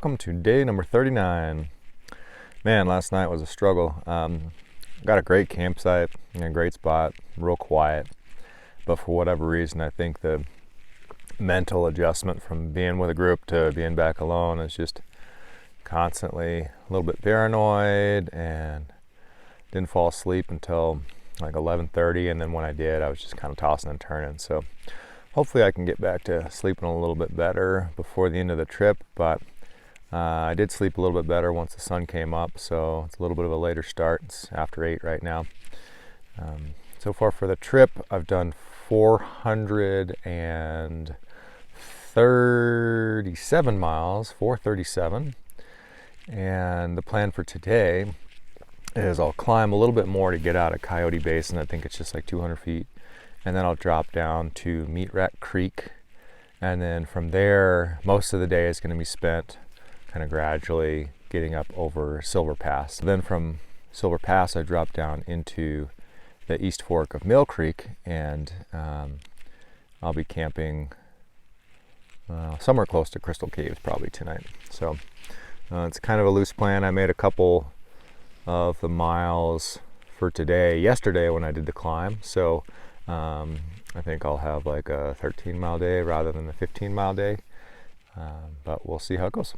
welcome to day number 39. Man, last night was a struggle. Got a great campsite, a great spot, real quiet, but for whatever reason, I think the mental adjustment from being with a group to being back alone is just constantly a little bit paranoid, and didn't fall asleep until like 11:30, and then when I did, I was just kind of tossing and turning. So hopefully I can get back to sleeping a little bit better before the end of the trip, but I did sleep a little bit better once the sun came up, so it's a little bit of a later start. It's after 8 right now. So far for the trip, I've done 437 miles, 437, and the plan for today is I'll climb a little bit more to get out of Coyote Basin. I think it's just like 200 feet. And then I'll drop down to Meat Rat Creek. And then from there, most of the day is going to be spent kind of gradually getting up over Silver Pass. Then from Silver Pass, I drop down into the East Fork of Mill Creek, and I'll be camping somewhere close to Crystal Caves probably tonight. So it's kind of a loose plan. I made a couple of the miles for yesterday when I did the climb. So I think I'll have like a 13-mile day rather than a 15-mile day, but we'll see how it goes.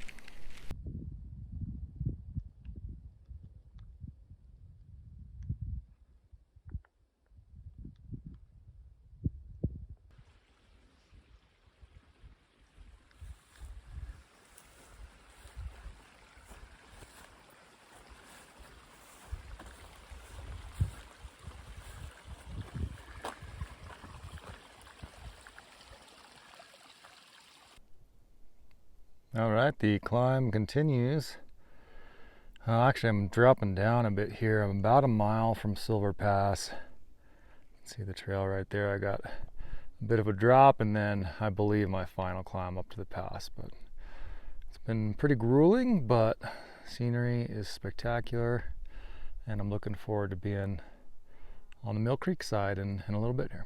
All right, the climb continues. Actually, I'm dropping down a bit here. I'm about a mile from Silver Pass. See the trail right there. I got a bit of a drop, and then I believe my final climb up to the pass. But it's been pretty grueling, but scenery is spectacular, and I'm looking forward to being on the Mill Creek side in a little bit here.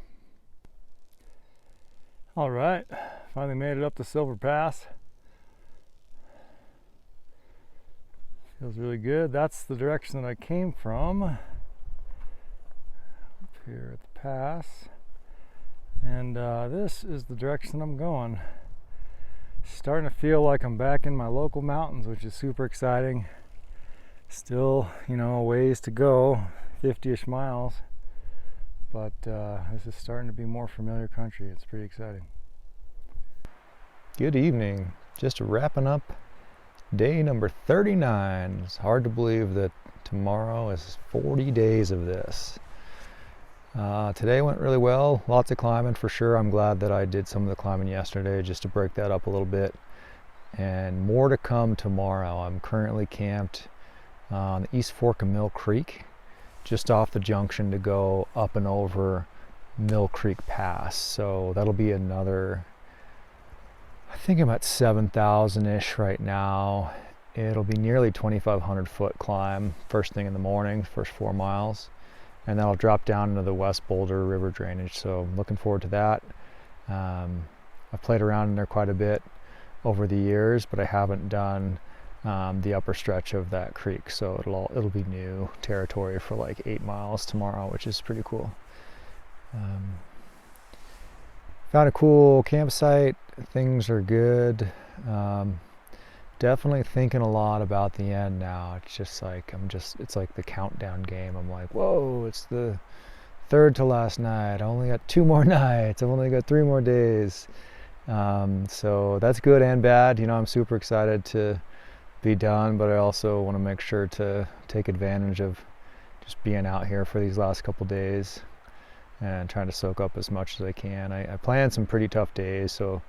All right, finally made it up to Silver Pass. Feels really good. That's the direction that I came from, up here at the pass, and this is the direction I'm going. Starting to feel like I'm back in my local mountains, which is super exciting. Still, a ways to go, 50-ish miles, but this is starting to be more familiar country. It's pretty exciting. Good evening. Just wrapping up day number 39. It's hard to believe that tomorrow is 40 days of this. Today went really well. Lots of climbing for sure. I'm glad that I did some of the climbing yesterday just to break that up a little bit. And more to come tomorrow. I'm currently camped on the East Fork of Mill Creek, just off the junction to go up and over Mill Creek Pass. So that'll be another, I think I'm at 7,000-ish right now. It'll be nearly 2,500 foot climb first thing in the morning, first 4 miles. And then I'll drop down into the West Boulder River drainage. So I'm looking forward to that. I've played around in there quite a bit over the years, but I haven't done the upper stretch of that creek. So it'll be new territory for like 8 miles tomorrow, which is pretty cool. Found a cool campsite. Things are good. Definitely thinking a lot about the end now. It's just like it's like the countdown game. I'm like, whoa, it's the third to last night. I only got 2 more nights. I've only got 3 more days. So that's good and bad. I'm super excited to be done, but I also want to make sure to take advantage of just being out here for these last couple days and trying to soak up as much as I can. I planned some pretty tough days, so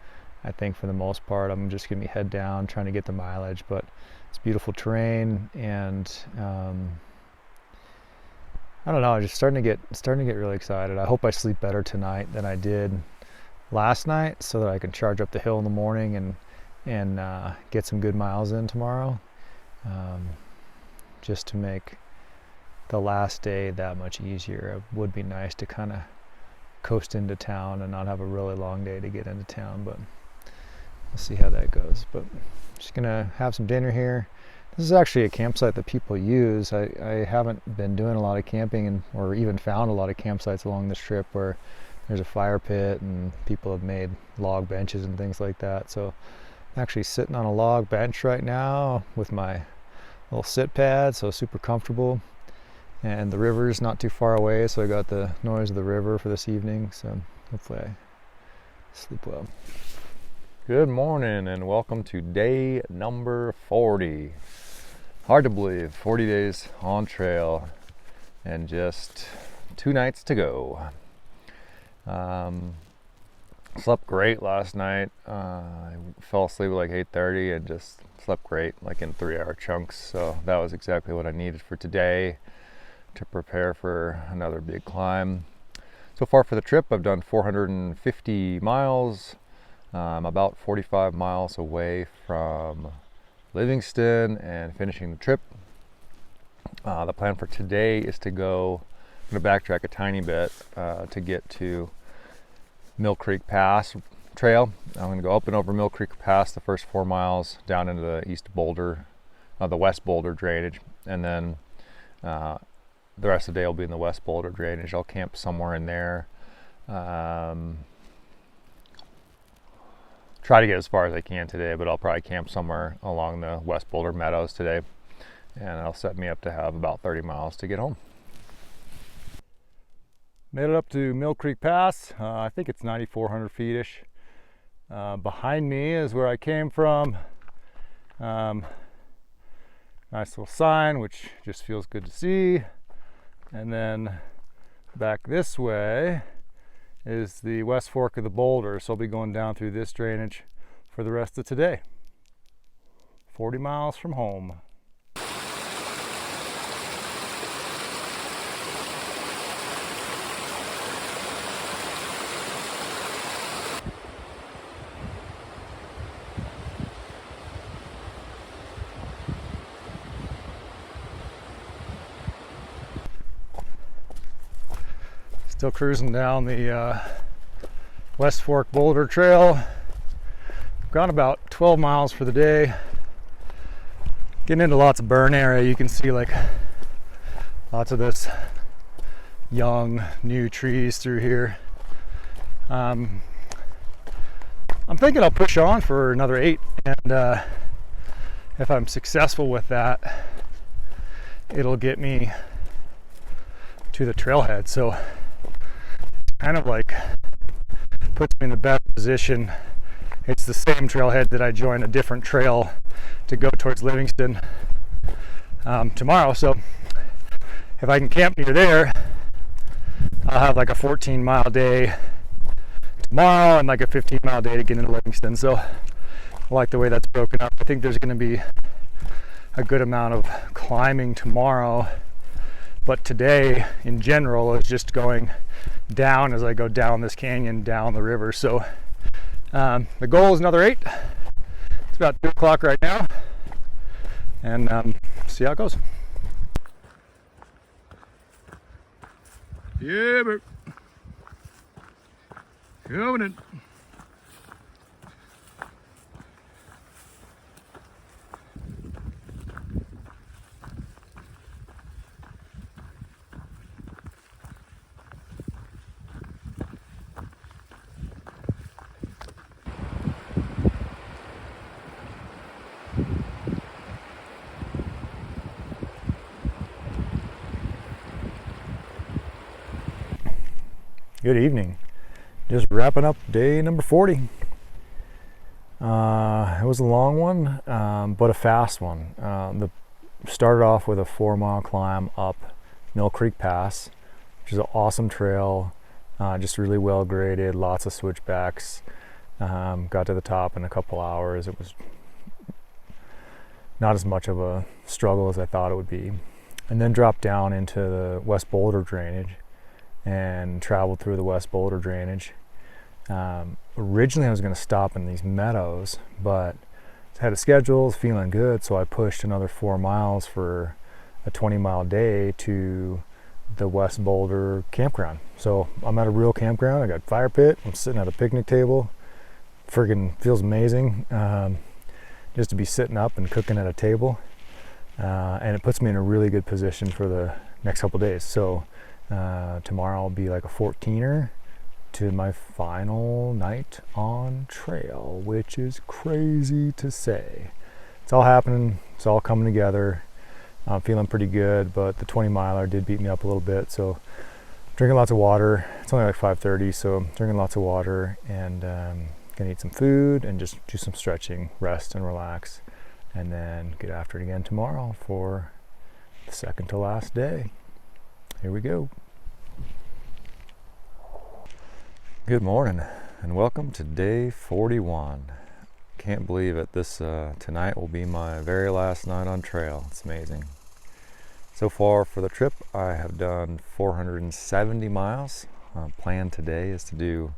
I think for the most part I'm just gonna be head down trying to get the mileage, but it's beautiful terrain, and I don't know, I'm just starting to get really excited. I hope I sleep better tonight than I did last night, so that I can charge up the hill in the morning and get some good miles in tomorrow, just to make the last day that much easier. It would be nice to kind of coast into town and not have a really long day to get into town, but we'll see how that goes. But just gonna have some dinner here. This is actually a campsite that people use. I haven't been doing a lot of camping or even found a lot of campsites along this trip where there's a fire pit and people have made log benches and things like that. So I'm actually sitting on a log bench right now with my little sit pad, so super comfortable. And the river's not too far away, so I got the noise of the river for this evening, so hopefully I sleep well. Good morning and welcome to day number 40. Hard to believe, 40 days on trail and just 2 nights to go. Slept great last night. I fell asleep at like 8:30 and just slept great, like in 3-hour chunks. So that was exactly what I needed for today to prepare for another big climb. So far for the trip, I've done 450 miles. I'm about 45 miles away from Livingston and finishing the trip. The plan for today is to go, I'm going to backtrack a tiny bit to get to Mill Creek Pass trail. I'm going to go up and over Mill Creek Pass the first 4 miles down into the East Boulder, the West Boulder drainage, and then the rest of the day will be in the West Boulder drainage. I'll camp somewhere in there. Try to get as far as I can today, but I'll probably camp somewhere along the West Boulder meadows today, and it'll set me up to have about 30 miles to get home. Made it up to Mill Creek Pass. I think it's 9,400 feet-ish. Behind me is where I came from. Nice little sign, which just feels good to see. And then back this way is the West Fork of the Boulder, so I'll be going down through this drainage for the rest of today. 40 miles from home. Still cruising down the West Fork Boulder Trail. Gone about 12 miles for the day. Getting into lots of burn area. You can see like lots of this young, new trees through here. I'm thinking I'll push on for another 8, and if I'm successful with that, it'll get me to the trailhead. So kind of like puts me in the best position. It's the same trailhead that I joined a different trail to go towards Livingston tomorrow. So if I can camp near there, I'll have like a 14-mile day tomorrow and like a 15-mile day to get into Livingston. So I like the way that's broken up. I think there's going to be a good amount of climbing tomorrow, but today in general is just going down as I go down this canyon, down the river. So the goal is another 8. It's about 2 o'clock right now, and see how it goes. Yeah, bro. Coming in. Good evening. Just wrapping up day number 40. It was a long one, but a fast one. Started off with a 4-mile climb up Mill Creek Pass, which is an awesome trail, just really well graded, lots of switchbacks. Got to the top in a couple hours. It was not as much of a struggle as I thought it would be. And then dropped down into the West Boulder drainage and traveled through the West Boulder drainage. Originally I was going to stop in these meadows, but I had a schedule, feeling good, so I pushed another 4 miles for a 20-mile day to the West Boulder campground. So I'm at a real campground. I got fire pit, I'm sitting at a picnic table, friggin' feels amazing just to be sitting up and cooking at a table, and it puts me in a really good position for the next couple days. So tomorrow will be like a 14er to my final night on trail, which is crazy to say. It's all happening, it's all coming together. I'm feeling pretty good, but the 20 miler did beat me up a little bit, so drinking lots of water. It's only like 5:30, so I'm drinking lots of water, and gonna eat some food and just do some stretching, rest and relax, and then get after it again tomorrow for the second to last day. Here we go. Good morning and welcome to day 41. Can't believe it. This tonight will be my very last night on trail. It's amazing. So far for the trip, I have done 470 miles. Plan today is to do,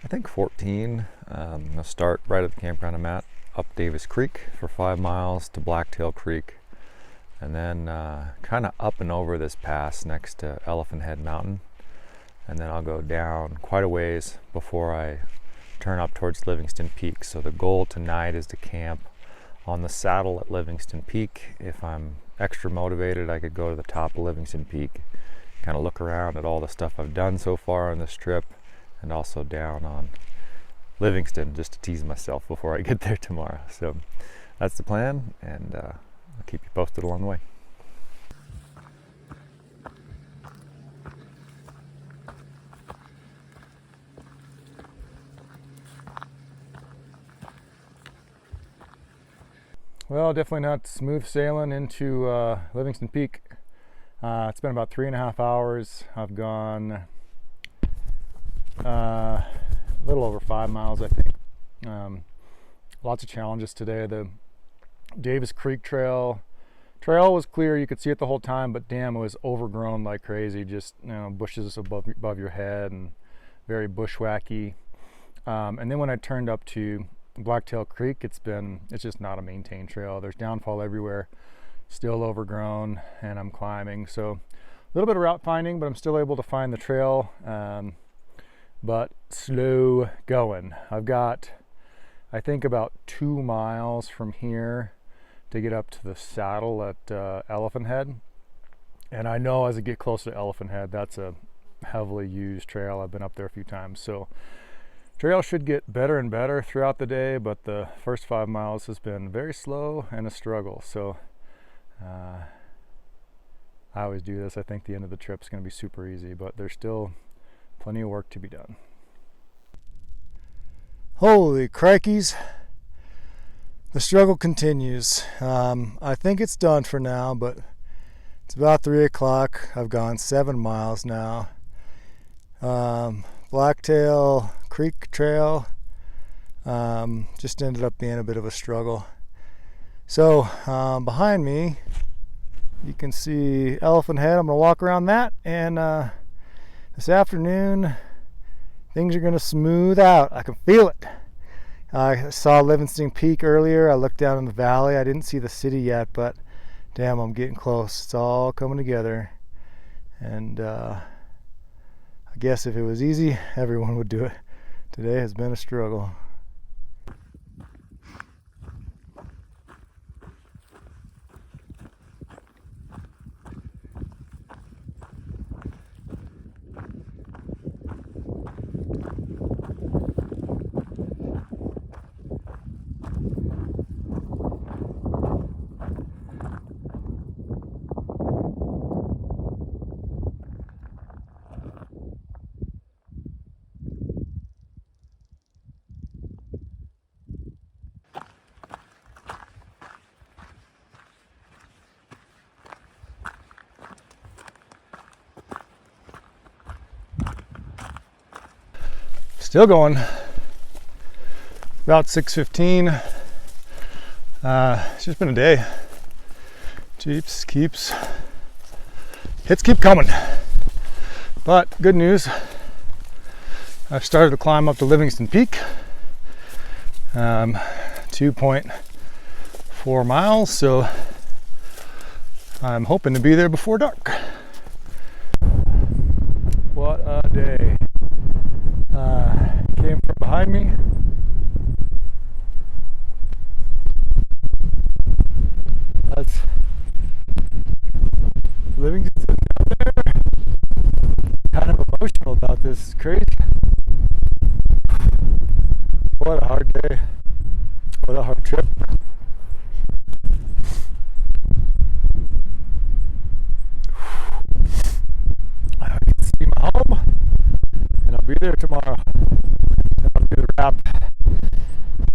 I think, 14. I'll start right at the campground I'm at, up Davis Creek for 5 miles to Blacktail Creek, and then kind of up and over this pass next to Elephant Head Mountain. And then I'll go down quite a ways before I turn up towards Livingston Peak. So the goal tonight is to camp on the saddle at Livingston Peak. If I'm extra motivated, I could go to the top of Livingston Peak, kind of look around at all the stuff I've done so far on this trip, and also down on Livingston just to tease myself before I get there tomorrow. So that's the plan, and I'll keep you posted along the way. Well, definitely not smooth sailing into Livingston Peak. It's been about 3.5 hours. I've gone a little over 5 miles, I think. Lots of challenges today. The Davis Creek trail was clear. You could see it the whole time, but damn, it was overgrown like crazy. Just, bushes above your head and very bushwhacky. And then when I turned up to Blacktail Creek, it's just not a maintained trail. There's downfall everywhere, still overgrown, and I'm climbing. So a little bit of route finding, but I'm still able to find the trail, but slow going. I've got, I think, about 2 miles from here to get up to the saddle at Elephant Head. And I know as I get closer to Elephant Head, that's a heavily used trail. I've been up there a few times. So trail should get better and better throughout the day, but the first 5 miles has been very slow and a struggle. So I always do this. I think the end of the trip is going to be super easy, but there's still plenty of work to be done. Holy crikeys. The struggle continues. I think it's done for now, but it's about 3 o'clock. I've gone 7 miles now. Blacktail Creek Trail just ended up being a bit of a struggle. So behind me you can see Elephant Head. I'm going to walk around that, and this afternoon things are going to smooth out. I can feel it. I saw Livingston Peak earlier. I looked down in the valley. I didn't see the city yet, but damn, I'm getting close. It's all coming together, and I guess if it was easy, everyone would do it. Today has been a struggle. Still going. About 6:15. It's just been a day. Hits keep coming. But good news, I've started to climb up to Livingston Peak. 2.4 miles, so I'm hoping to be there before dark. What a day. Came from behind me, this is crazy. What a hard day. What a hard trip. I can see my home, and I'll be there tomorrow. I'll do the wrap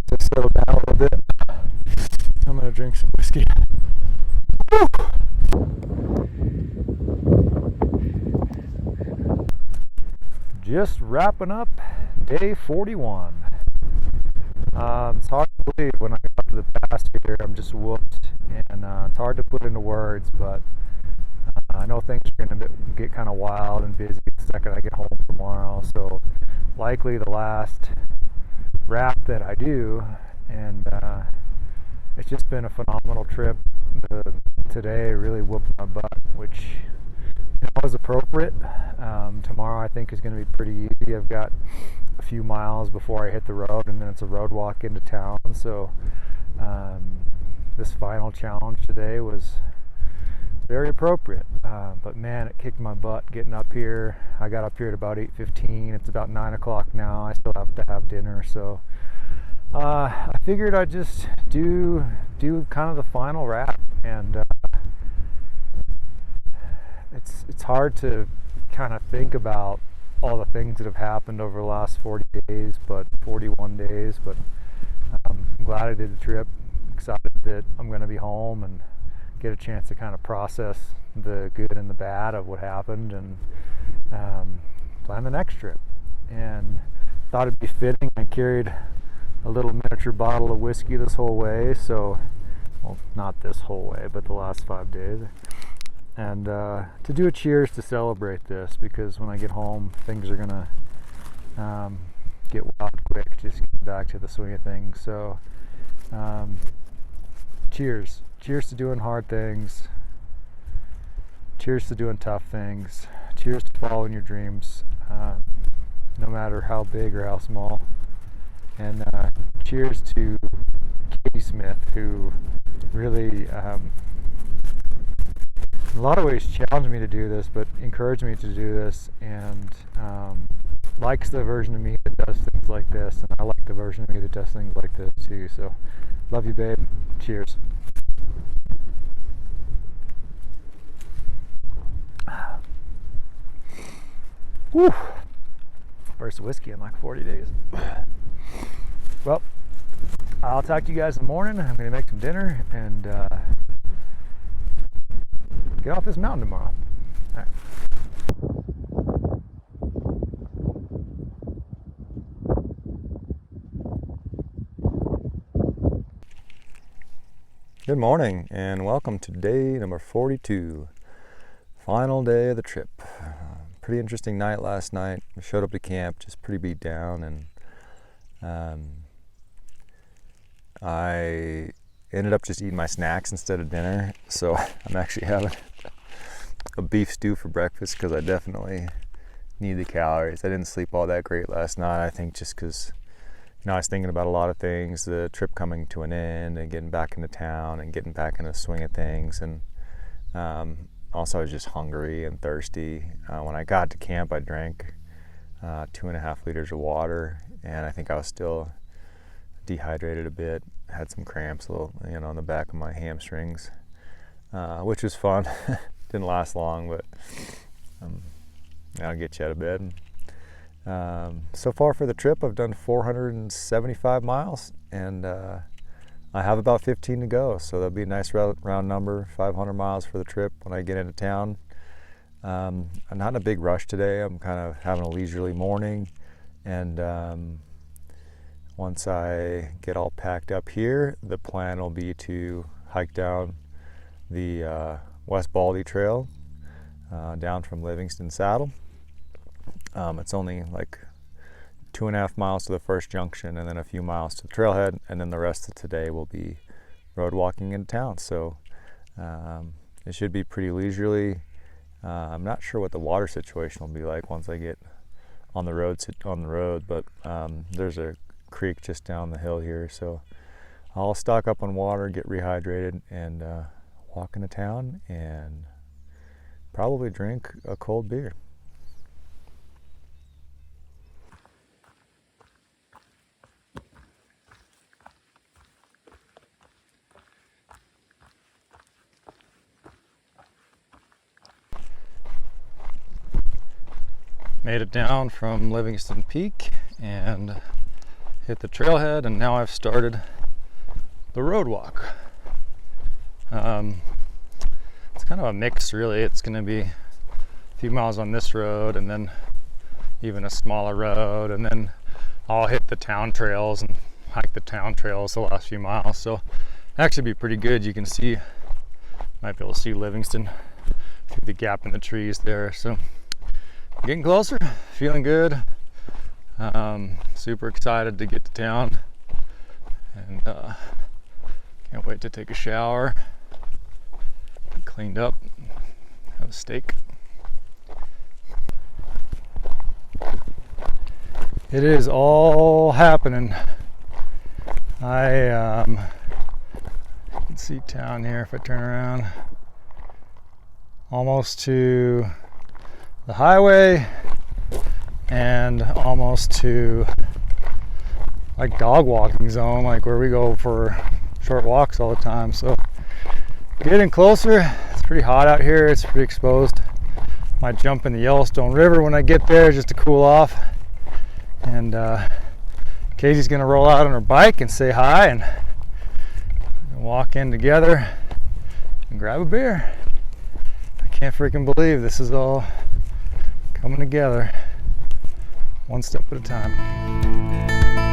to settle down a little bit. I'm gonna drink some whiskey. Woo! Just wrapping up day 41. It's hard to believe when I got to the pass here. I'm just whooped, and it's hard to put into words, but I know things are going to get kind of wild and busy the second I get home tomorrow. So likely the last wrap that I do, and it's just been a phenomenal trip. Today really whooped my butt, which was appropriate. Tomorrow I think is going to be pretty easy. I've got a few miles before I hit the road, and then it's a road walk into town. So this final challenge today was very appropriate. But man, it kicked my butt getting up here. I got up here at about 8:15. It's about 9 o'clock now. I still have to have dinner, so I figured I'd just do kind of the final wrap. And it's hard to kind of think about all the things that have happened over the last 41 days, but I'm glad I did the trip. Excited that I'm going to be home and get a chance to kind of process the good and the bad of what happened, and plan the next trip. And thought it'd be fitting. I carried a little miniature bottle of whiskey this whole way, so, well, not this whole way, but the last 5 days. And to do a cheers to celebrate this, because when I get home, things are gonna get wild quick, just get back to the swing of things. So cheers to doing hard things, cheers to doing tough things, cheers to following your dreams, no matter how big or how small. And cheers to Katie Smith, who really in a lot of ways challenged me to do this, but encouraged me to do this, and likes the version of me that does things like this, and I like the version of me that does things like this too. So love you, babe. Cheers. Woo! First whiskey in like 40 days. Well, I'll talk to you guys in the morning. I'm going to make some dinner and get off this mountain tomorrow. All right. Good morning and welcome to day number 42. Final day of the trip. Pretty interesting night last night. We showed up to camp just pretty beat down, and I ended up just eating my snacks instead of dinner. So I'm actually having a beef stew for breakfast because I definitely need the calories. I didn't sleep all that great last night. I think just because I was thinking about a lot of things, the trip coming to an end and getting back into town and getting back in the swing of things. And also I was just hungry and thirsty. When I got to camp, I drank 2.5 liters of water, and I think I was still dehydrated a bit. Had some cramps a little, on the back of my hamstrings, which was fun. Didn't last long, but that'll get you out of bed. So far for the trip, I've done 475 miles, and I have about 15 to go, so that'll be a nice round number, 500 miles for the trip when I get into town. I'm not in a big rush today. I'm kind of having a leisurely morning, and once I get all packed up here, the plan will be to hike down the West Baldy Trail down from Livingston Saddle. It's only like 2.5 miles to the first junction, and then a few miles to the trailhead, and then the rest of today will be road walking into town. So it should be pretty leisurely. I'm not sure what the water situation will be like once I get on the road, but there's a creek just down the hill here, so I'll stock up on water, get rehydrated, and walk into town and probably drink a cold beer. Made it down from Livingston Peak and hit the trailhead, and now I've started the road walk. It's kind of a mix, really. It's going to be a few miles on this road and then even a smaller road, and then I'll hit the town trails and hike the town trails the last few miles. So actually be pretty good. You can see, might be able to see Livingston through the gap in the trees there. So getting closer, feeling good. Super excited to get to town, and can't wait to take a shower, get cleaned up, have a steak. It is all happening. You can see town here if I turn around. Almost to the highway and almost to like dog walking zone, like where we go for short walks all the time. So getting closer. It's pretty hot out here. It's pretty exposed. Might jump in the Yellowstone River when I get there just to cool off. And Katie's gonna roll out on her bike and say hi, and walk in together and grab a beer. I can't freaking believe this is all coming together one step at a time.